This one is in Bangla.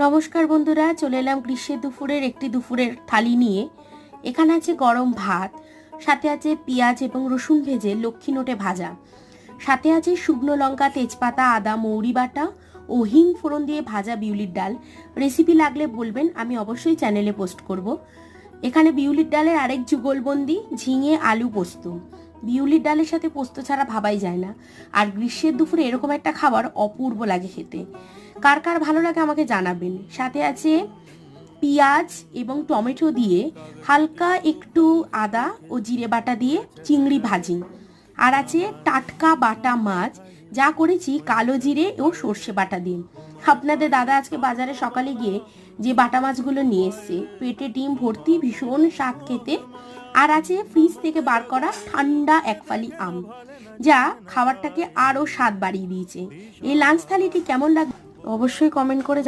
নমস্কার বন্ধুরা, চলে এলাম গ্রীষ্মের দুপুরের থালি নিয়ে। এখানে আছে গরম ভাত, সাথে আছে পেঁয়াজ এবং রসুন ভেজে লক্ষ্মী নোটে ভাজা, সাথে আছে শুকনো লঙ্কা, তেজপাতা, আদা, মৌরি বাটা ও হিং ফোড়ন দিয়ে ভাজা বিউলির ডাল। রেসিপি লাগলে বলবেন, আমি অবশ্যই চ্যানেলে পোস্ট করব। এখানে বিউলির ডালের আরেক যুগলবন্দি ঝিঙে আলু পোস্ত। বিউলির ডালের সাথে পোস্ত ছাড়া ভাবাই যায় না, আর গ্রীষ্মের দুপুরে এরকম একটা খাবার অপূর্ব লাগে খেতে। কার কার ভালো লাগে আমাকে জানাবেন। সাথে আছে পেঁয়াজ এবং টমেটো দিয়ে হালকা একটু আদা ও জিরে বাটা দিয়ে চিংড়ি ভাজি, আর আছে টাটকা বাটা মাছ, যা করেছি কালো জিরে ও সর্ষে বাটা দিয়ে। আপনাদের দাদা আজকে বাজারে সকালে গিয়ে যে বাটা মাছগুলো নিয়ে এসছে, পেটে ডিম ভর্তি, ভীষণ স্বাদ খেতে। আর আছে ফ্রিজ থেকে বার করা ঠান্ডা একফালি আম, যা খাবারটাকে আরো স্বাদ বাড়িয়ে দিয়েছে। এই লাঞ্চ থালিটি কেমন লাগবে অবশ্যই কমেন্ট করে